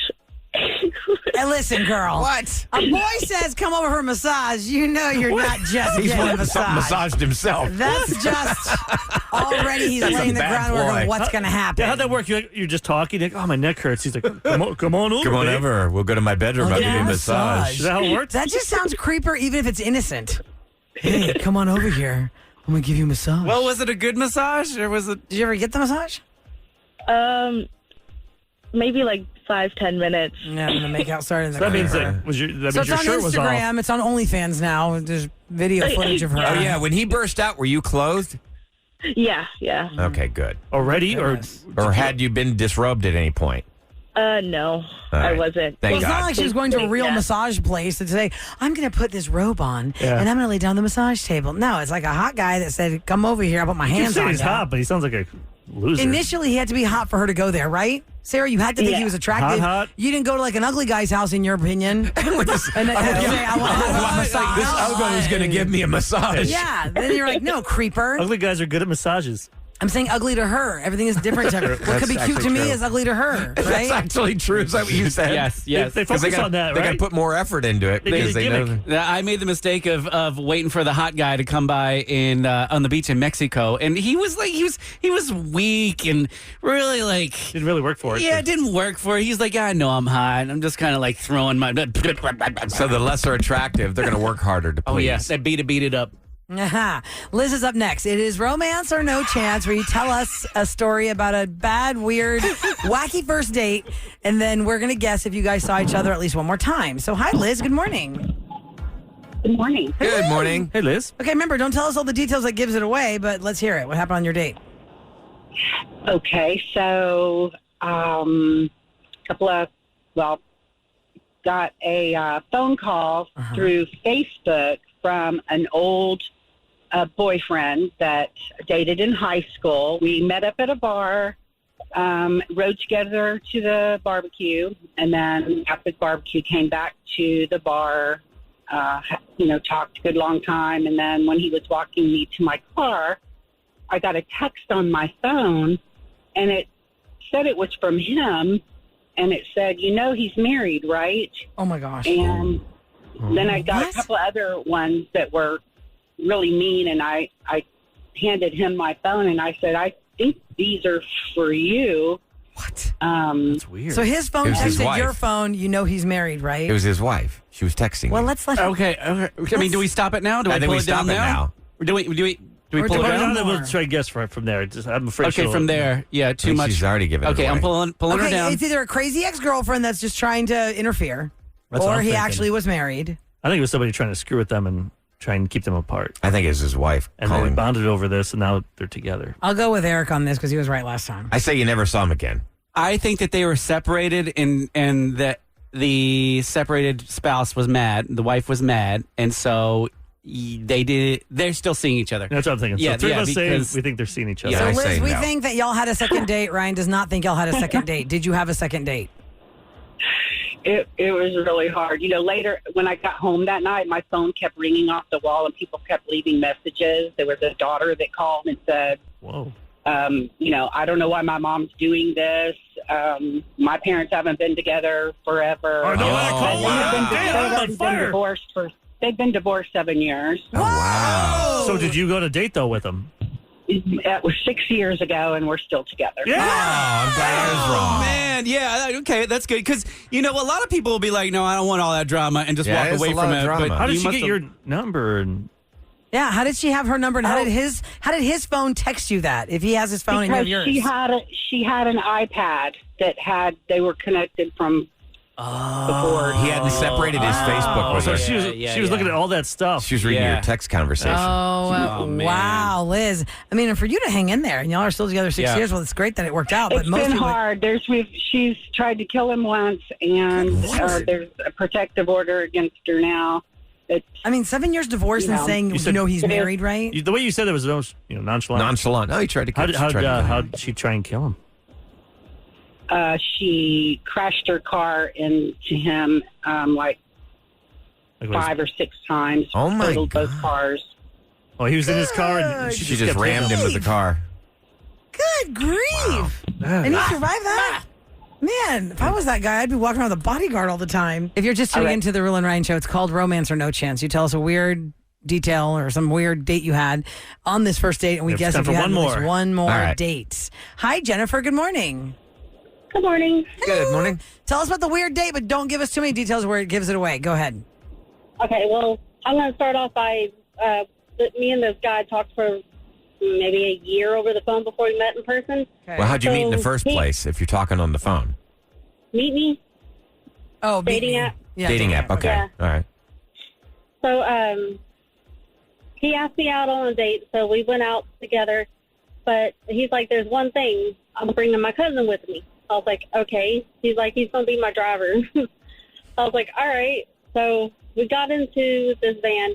[SPEAKER 5] Hey, listen, girl.
[SPEAKER 7] What?
[SPEAKER 5] A boy says come over for a massage. You know you're not just
[SPEAKER 7] He's
[SPEAKER 5] getting a
[SPEAKER 7] massaged
[SPEAKER 5] massage.
[SPEAKER 7] himself.
[SPEAKER 5] That's just already he's
[SPEAKER 7] That's a
[SPEAKER 5] laying the
[SPEAKER 7] bad
[SPEAKER 5] groundwork
[SPEAKER 7] boy.
[SPEAKER 5] of what's going to happen.
[SPEAKER 3] Yeah, how'd that work? You're just talking. Like, oh, my neck hurts. He's like, come on over.
[SPEAKER 7] Come on
[SPEAKER 3] babe.
[SPEAKER 7] over. We'll go to my bedroom. I'll give you a massage.
[SPEAKER 3] Is that how it works?
[SPEAKER 5] That just sounds creeper, even if it's innocent. Hey, come on over here. I'm going to give you a massage.
[SPEAKER 2] Well, was it a good massage or was it?
[SPEAKER 5] Did you ever get the massage?
[SPEAKER 9] Maybe like 5-10 minutes.
[SPEAKER 5] No, I'm going to make out started in the
[SPEAKER 3] So that means
[SPEAKER 5] corner.
[SPEAKER 3] that
[SPEAKER 5] So it's
[SPEAKER 3] your
[SPEAKER 5] on
[SPEAKER 3] shirt was off.
[SPEAKER 5] Instagram. It's on OnlyFans now. There's video footage of her.
[SPEAKER 7] Oh, yeah. When he burst out, were you clothed?
[SPEAKER 9] Yeah.
[SPEAKER 7] Okay, good.
[SPEAKER 3] Already,
[SPEAKER 7] Or had you been disrobed at any point?
[SPEAKER 9] No, I
[SPEAKER 7] right.
[SPEAKER 9] wasn't.
[SPEAKER 7] Thank
[SPEAKER 5] Well, it's
[SPEAKER 7] God.
[SPEAKER 5] not like she was going to a real
[SPEAKER 9] Yeah.
[SPEAKER 5] massage place to say, I'm going to put this robe on
[SPEAKER 3] Yeah.
[SPEAKER 5] and I'm going to lay down the massage table. No, it's like a hot guy that said, come over here. I'll put my
[SPEAKER 3] you
[SPEAKER 5] hands
[SPEAKER 3] say
[SPEAKER 5] on
[SPEAKER 3] he's
[SPEAKER 5] you.
[SPEAKER 3] hot, but he sounds like a loser.
[SPEAKER 5] Initially, he had to be hot for her to go there, right? Sarah, you had to think he was attractive.
[SPEAKER 3] Hot.
[SPEAKER 5] You didn't go to like an ugly guy's house, in your opinion. and then say, I want a massage.
[SPEAKER 7] This Elgo is going to give me a massage.
[SPEAKER 5] Yeah, then you're like, no, creeper.
[SPEAKER 3] Ugly guys are good at massages.
[SPEAKER 5] I'm saying ugly to her. Everything is different to her. What could be cute to
[SPEAKER 7] actually
[SPEAKER 5] me
[SPEAKER 7] true.
[SPEAKER 5] is ugly to her,
[SPEAKER 7] That's
[SPEAKER 5] right?
[SPEAKER 7] actually true. Is that what you said?
[SPEAKER 2] Yes.
[SPEAKER 3] They
[SPEAKER 7] 'Cause
[SPEAKER 3] focus
[SPEAKER 7] they gotta,
[SPEAKER 3] on that,
[SPEAKER 7] They got
[SPEAKER 3] right?
[SPEAKER 7] to put more effort into it
[SPEAKER 3] They
[SPEAKER 7] because
[SPEAKER 3] need a
[SPEAKER 7] they know.
[SPEAKER 3] gimmick.
[SPEAKER 2] I made the mistake of waiting for the hot guy to come by in on the beach in Mexico, and he was like he was weak and really like
[SPEAKER 3] Didn't really work for it.
[SPEAKER 2] yeah, it didn't work for it. He's like, yeah, I know I'm hot. I'm just kind of like throwing my.
[SPEAKER 7] So the lesser attractive, they're going to work harder to please.
[SPEAKER 2] Oh yes, I beat it up.
[SPEAKER 5] Liz is up next. It is Romance or No Chance, where you tell us a story about a bad, weird, wacky first date, and then we're going to guess if you guys saw each other at least one more time. So, hi, Liz. Good morning.
[SPEAKER 8] Good morning.
[SPEAKER 7] Good morning.
[SPEAKER 3] Hey, Liz.
[SPEAKER 5] Okay, remember, don't tell us all the details that gives it away, but let's hear it. What happened on your date?
[SPEAKER 8] Okay, so got a phone call through Facebook from an old boyfriend that dated in high school. We met up at a bar, rode together to the barbecue, and then after the barbecue came back to the bar, talked a good long time. And then when he was walking me to my car, I got a text on my phone, and it said it was from him, and it said, he's married, right?
[SPEAKER 5] Oh, my gosh.
[SPEAKER 8] And then I got
[SPEAKER 5] What?
[SPEAKER 8] a couple other ones that were really mean, and I handed him my phone, and I said, I think these are for you.
[SPEAKER 5] What?
[SPEAKER 3] That's weird.
[SPEAKER 5] So his phone
[SPEAKER 7] It was his
[SPEAKER 5] texted
[SPEAKER 7] wife.
[SPEAKER 5] your phone. You know he's married, right?
[SPEAKER 7] It was his wife. She was texting
[SPEAKER 5] well,
[SPEAKER 7] me.
[SPEAKER 5] let's let him.
[SPEAKER 2] Okay. I mean, do we stop it now? Do
[SPEAKER 7] I
[SPEAKER 2] I
[SPEAKER 7] think
[SPEAKER 2] pull
[SPEAKER 7] we
[SPEAKER 2] it down
[SPEAKER 7] stop it now.
[SPEAKER 2] Or do we
[SPEAKER 5] Or
[SPEAKER 2] pull
[SPEAKER 5] do
[SPEAKER 2] it
[SPEAKER 5] we-
[SPEAKER 2] down?
[SPEAKER 3] Then we'll try to guess from there. I'm afraid.
[SPEAKER 2] Okay,
[SPEAKER 3] she'll-
[SPEAKER 2] from there. Yeah,
[SPEAKER 7] I
[SPEAKER 2] too
[SPEAKER 7] think
[SPEAKER 2] much.
[SPEAKER 7] She's already given it
[SPEAKER 2] Okay,
[SPEAKER 7] away.
[SPEAKER 2] I'm pulling her
[SPEAKER 5] Okay,
[SPEAKER 2] down.
[SPEAKER 5] it's either a crazy ex-girlfriend that's just trying to interfere,
[SPEAKER 3] That's what
[SPEAKER 5] or
[SPEAKER 3] I'm
[SPEAKER 5] he
[SPEAKER 3] thinking.
[SPEAKER 5] actually was married.
[SPEAKER 3] I think it was somebody trying to screw with them and try and keep them apart.
[SPEAKER 7] I think it's his wife
[SPEAKER 3] And they
[SPEAKER 7] calling.
[SPEAKER 3] bonded over this, and now they're together.
[SPEAKER 5] I'll go with Eric on this because he was right last time.
[SPEAKER 7] I say you never saw him again.
[SPEAKER 2] I think that they were separated and that the separated spouse was mad. The wife was mad, and so they're still seeing each other.
[SPEAKER 3] That's what I'm thinking.
[SPEAKER 2] Yeah,
[SPEAKER 3] So three
[SPEAKER 2] yeah,
[SPEAKER 3] of us say
[SPEAKER 2] because-
[SPEAKER 3] we think they're seeing each other.
[SPEAKER 2] Yeah.
[SPEAKER 5] So,
[SPEAKER 7] I
[SPEAKER 5] Liz,
[SPEAKER 7] say
[SPEAKER 5] we
[SPEAKER 7] no.
[SPEAKER 5] think that y'all had a second date. Ryan does not think y'all had a second date. Did you have a second date?
[SPEAKER 8] It was really hard. Later when I got home that night, my phone kept ringing off the wall, and people kept leaving messages. There was a daughter that called and said,
[SPEAKER 3] Whoa.
[SPEAKER 8] I don't know why my mom's doing this. My parents haven't been together forever.
[SPEAKER 3] Oh, no,
[SPEAKER 7] Oh,
[SPEAKER 3] I called
[SPEAKER 7] wow.
[SPEAKER 3] them. Damn, I'm on fire.
[SPEAKER 8] They've been divorced 7 years.
[SPEAKER 7] Oh, wow.
[SPEAKER 3] So did you go on a date, though, with them?
[SPEAKER 8] It was 6 years ago, and we're still together.
[SPEAKER 3] Yeah.
[SPEAKER 7] Oh, I'm glad I was wrong.
[SPEAKER 2] Man, yeah, okay, that's good. Because, a lot of people will be like, no, I don't want all that drama and just
[SPEAKER 7] Yeah,
[SPEAKER 2] walk
[SPEAKER 7] it's
[SPEAKER 2] away
[SPEAKER 7] a lot
[SPEAKER 2] from
[SPEAKER 7] of
[SPEAKER 2] it.
[SPEAKER 7] drama.
[SPEAKER 2] But
[SPEAKER 3] How did
[SPEAKER 2] you
[SPEAKER 3] she
[SPEAKER 2] must
[SPEAKER 3] get
[SPEAKER 2] have-
[SPEAKER 3] your number? And
[SPEAKER 5] Yeah, how did she have her number, and how did his phone text you that? If he has his phone and you
[SPEAKER 8] Because
[SPEAKER 5] have yours.
[SPEAKER 8] she had an iPad that they were connected from before.
[SPEAKER 7] He hadn't separated his Facebook with
[SPEAKER 3] So
[SPEAKER 7] her.
[SPEAKER 3] she was looking at all that stuff.
[SPEAKER 7] She was reading
[SPEAKER 2] Yeah.
[SPEAKER 7] your text conversation.
[SPEAKER 5] Oh,
[SPEAKER 2] man.
[SPEAKER 5] wow, Liz. I mean, and for you to hang in there, and y'all are still together 6 years, well, it's great that it worked out.
[SPEAKER 8] It's
[SPEAKER 5] But most
[SPEAKER 8] been
[SPEAKER 5] people,
[SPEAKER 8] hard. She's tried to kill him once, and there's a protective order against her now.
[SPEAKER 5] I mean, 7 years divorce and saying
[SPEAKER 3] You said-
[SPEAKER 5] he's married, right?
[SPEAKER 3] The way you said it was nonchalant.
[SPEAKER 7] Nonchalant. No, he tried to kill
[SPEAKER 3] How did she try and kill him?
[SPEAKER 8] She crashed her car into him like 5 or 6 times.
[SPEAKER 7] Oh, my
[SPEAKER 8] totaled both
[SPEAKER 7] God.
[SPEAKER 8] cars.
[SPEAKER 3] Oh, he was in his car and
[SPEAKER 7] She just
[SPEAKER 3] kept
[SPEAKER 7] rammed
[SPEAKER 3] hitting
[SPEAKER 7] him with the car.
[SPEAKER 5] Good grief. And he survived that? Man, if I was that guy, I'd be walking around with a bodyguard all the time. If you're just tuning into the Roula and Ryan show, it's called Romance or No Chance. You tell us a weird detail or some weird date you had on this first date, and we
[SPEAKER 3] It's
[SPEAKER 5] guess
[SPEAKER 3] time
[SPEAKER 5] if
[SPEAKER 3] for
[SPEAKER 5] you had
[SPEAKER 3] one
[SPEAKER 5] at least
[SPEAKER 3] more.
[SPEAKER 5] one more
[SPEAKER 7] All right.
[SPEAKER 5] date. Hi, Jennifer. Good morning.
[SPEAKER 9] Good morning.
[SPEAKER 7] Good morning.
[SPEAKER 5] Tell us about the weird date, but don't give us too many details where it gives it away. Go ahead.
[SPEAKER 9] Okay, well, I'm going to start off by me and this guy talked for maybe a year over the phone before we met in person.
[SPEAKER 5] Okay.
[SPEAKER 7] Well, how'd you meet in the
[SPEAKER 9] So
[SPEAKER 7] first place if you're talking on the phone?
[SPEAKER 9] Meet me.
[SPEAKER 5] Oh,
[SPEAKER 9] Dating app?
[SPEAKER 5] Yeah,
[SPEAKER 7] Dating app. Okay.
[SPEAKER 9] Yeah.
[SPEAKER 7] All right.
[SPEAKER 9] So he asked me out on a date, so we went out together. But he's like, there's one thing. I'm bringing my cousin with me. I was like, okay. He's like, he's going to be my driver. I was like, all right. So we got into this van,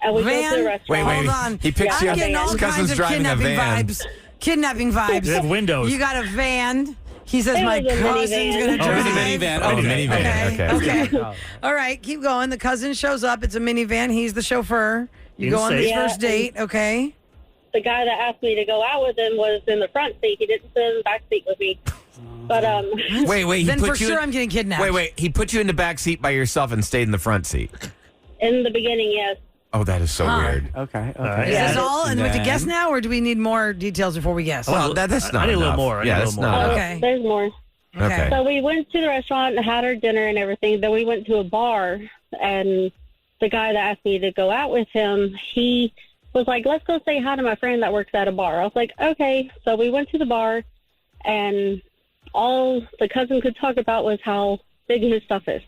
[SPEAKER 9] and we went to the restaurant.
[SPEAKER 7] Wait.
[SPEAKER 5] Hold on.
[SPEAKER 7] He picks
[SPEAKER 5] I'm
[SPEAKER 7] you up.
[SPEAKER 5] getting all
[SPEAKER 7] His
[SPEAKER 5] kinds
[SPEAKER 7] cousin's
[SPEAKER 5] of
[SPEAKER 7] driving a
[SPEAKER 5] kidnapping
[SPEAKER 7] van.
[SPEAKER 5] vibes. Kidnapping vibes.
[SPEAKER 3] They have windows.
[SPEAKER 5] You got a van. He says,
[SPEAKER 9] It
[SPEAKER 5] my
[SPEAKER 9] was a
[SPEAKER 5] cousin's
[SPEAKER 9] minivan.
[SPEAKER 5] going to
[SPEAKER 3] Oh,
[SPEAKER 5] drive.
[SPEAKER 3] it's a
[SPEAKER 2] minivan.
[SPEAKER 7] Oh,
[SPEAKER 2] Okay.
[SPEAKER 7] minivan. Okay.
[SPEAKER 5] All right, keep going. The cousin shows up. It's a minivan. He's the chauffeur. You
[SPEAKER 3] In
[SPEAKER 5] go on
[SPEAKER 3] safe.
[SPEAKER 5] this
[SPEAKER 9] Yeah,
[SPEAKER 5] first date. Okay.
[SPEAKER 9] The guy that asked me to go out with him was in the front seat. He didn't sit in the back seat with me. But
[SPEAKER 7] Wait. He
[SPEAKER 5] Then
[SPEAKER 7] put
[SPEAKER 5] for
[SPEAKER 7] you
[SPEAKER 5] sure
[SPEAKER 7] in,
[SPEAKER 5] I'm getting kidnapped.
[SPEAKER 7] Wait. He put you in the back seat by yourself and stayed in the front seat.
[SPEAKER 9] in the beginning, yes.
[SPEAKER 7] Oh, that is so weird.
[SPEAKER 2] Okay.
[SPEAKER 3] right.
[SPEAKER 5] Is
[SPEAKER 9] Yeah.
[SPEAKER 5] this all? And we have to
[SPEAKER 2] Then-
[SPEAKER 5] guess now, or do we need more details before we guess?
[SPEAKER 7] Well, that's not
[SPEAKER 3] I need a little
[SPEAKER 7] enough.
[SPEAKER 3] more. I need
[SPEAKER 7] Yeah,
[SPEAKER 3] a
[SPEAKER 7] that's
[SPEAKER 3] little
[SPEAKER 7] not
[SPEAKER 3] more.
[SPEAKER 7] enough.
[SPEAKER 5] Okay.
[SPEAKER 9] There's more.
[SPEAKER 7] Okay.
[SPEAKER 9] So we went to the restaurant and had our dinner and everything. Then we went to a bar, and the guy that asked me to go out with him, he was like, let's go say hi to my friend that works at a bar. I was like, okay. So we went to the bar, and all the cousin could talk about was how big his stuff is.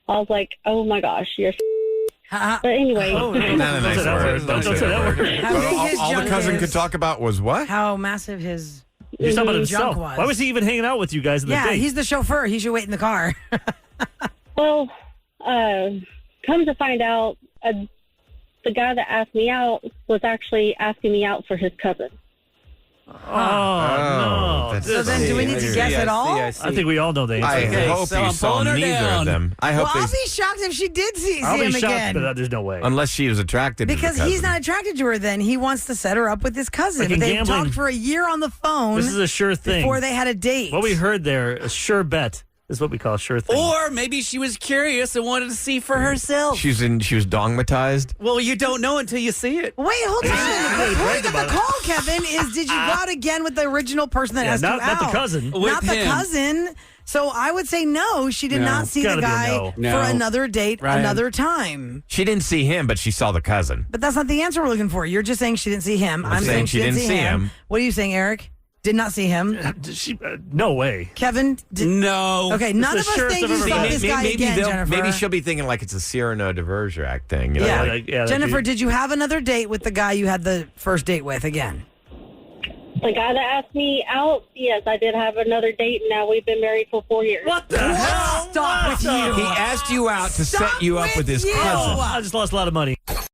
[SPEAKER 9] I was like, oh my gosh, you're. But anyway,
[SPEAKER 7] Not a nice
[SPEAKER 3] say that
[SPEAKER 7] word.
[SPEAKER 3] word. Don't say that word.
[SPEAKER 5] How
[SPEAKER 7] But
[SPEAKER 5] big his
[SPEAKER 7] all the
[SPEAKER 5] junk
[SPEAKER 7] cousin
[SPEAKER 5] is.
[SPEAKER 7] could talk about was what?
[SPEAKER 5] How massive his.
[SPEAKER 3] He's talking about
[SPEAKER 5] junk
[SPEAKER 3] himself.
[SPEAKER 5] was.
[SPEAKER 3] Why was he even hanging out with you guys in the
[SPEAKER 5] Yeah,
[SPEAKER 3] date?
[SPEAKER 5] he's the chauffeur. He should wait in the car.
[SPEAKER 9] well, come to find out, the guy that asked me out was actually asking me out for his cousin.
[SPEAKER 3] Oh, no.
[SPEAKER 7] that's
[SPEAKER 5] So then, do we need to guess at all?
[SPEAKER 3] I think we all know the answer.
[SPEAKER 7] I
[SPEAKER 2] Okay,
[SPEAKER 7] hope
[SPEAKER 2] so
[SPEAKER 7] you
[SPEAKER 2] I'm
[SPEAKER 7] saw
[SPEAKER 2] pulling her
[SPEAKER 7] neither
[SPEAKER 2] down.
[SPEAKER 7] of them. I hope
[SPEAKER 5] Well, I'll
[SPEAKER 7] they,
[SPEAKER 5] be shocked if she did see
[SPEAKER 3] I'll be
[SPEAKER 5] him
[SPEAKER 3] shocked,
[SPEAKER 5] again.
[SPEAKER 3] but there's no way.
[SPEAKER 7] unless she was attracted to
[SPEAKER 5] Because
[SPEAKER 7] the cousin.
[SPEAKER 5] he's not attracted to her then. He wants to set her up with his cousin.
[SPEAKER 3] Like
[SPEAKER 5] But
[SPEAKER 3] in
[SPEAKER 5] they
[SPEAKER 3] gambling.
[SPEAKER 5] talked for a year on the phone
[SPEAKER 3] This is a sure thing.
[SPEAKER 5] before they had a date.
[SPEAKER 3] What we heard there, a sure bet, is what we call a sure thing.
[SPEAKER 2] Or maybe she was curious and wanted to see for herself.
[SPEAKER 7] She was dogmatized.
[SPEAKER 2] Well, you don't know until you see it.
[SPEAKER 5] Wait, hold on. The point of
[SPEAKER 3] about
[SPEAKER 5] the call, Kevin, is did you go out again with the original person that asked you
[SPEAKER 3] not
[SPEAKER 5] out?
[SPEAKER 3] the cousin.
[SPEAKER 2] With
[SPEAKER 5] Not the
[SPEAKER 2] him.
[SPEAKER 5] cousin. So I would say no, she did
[SPEAKER 2] No.
[SPEAKER 5] not see
[SPEAKER 3] Gotta
[SPEAKER 5] the
[SPEAKER 3] be a
[SPEAKER 5] guy
[SPEAKER 3] no.
[SPEAKER 2] No.
[SPEAKER 5] for another date
[SPEAKER 2] Ryan.
[SPEAKER 5] another time.
[SPEAKER 7] She didn't see him, but she saw the cousin.
[SPEAKER 5] But that's not the answer we're looking for. You're just saying she didn't see him. I'm
[SPEAKER 7] saying she didn't see him.
[SPEAKER 5] What are you saying, Eric? Did not see him.
[SPEAKER 3] No way.
[SPEAKER 5] Kevin?
[SPEAKER 2] No.
[SPEAKER 5] Okay, none of
[SPEAKER 3] the
[SPEAKER 5] us
[SPEAKER 3] surest
[SPEAKER 5] think
[SPEAKER 3] I've
[SPEAKER 5] you
[SPEAKER 3] ever
[SPEAKER 5] saw
[SPEAKER 3] been.
[SPEAKER 5] this guy again, Jennifer.
[SPEAKER 7] Maybe she'll be thinking like it's a Cyrano de Bergerac thing. You know,
[SPEAKER 5] Yeah.
[SPEAKER 7] like-
[SPEAKER 3] that'd
[SPEAKER 5] Jennifer,
[SPEAKER 3] be-
[SPEAKER 5] did you have another date with the guy you had the first date with again?
[SPEAKER 9] The guy that asked me out, yes, I did have another date, and now we've been married for 4 years.
[SPEAKER 3] What the hell?
[SPEAKER 5] Stop with you.
[SPEAKER 7] he asked you out to
[SPEAKER 5] Stop
[SPEAKER 7] set you up with his
[SPEAKER 5] you.
[SPEAKER 7] cousin.
[SPEAKER 3] I just lost a lot of money.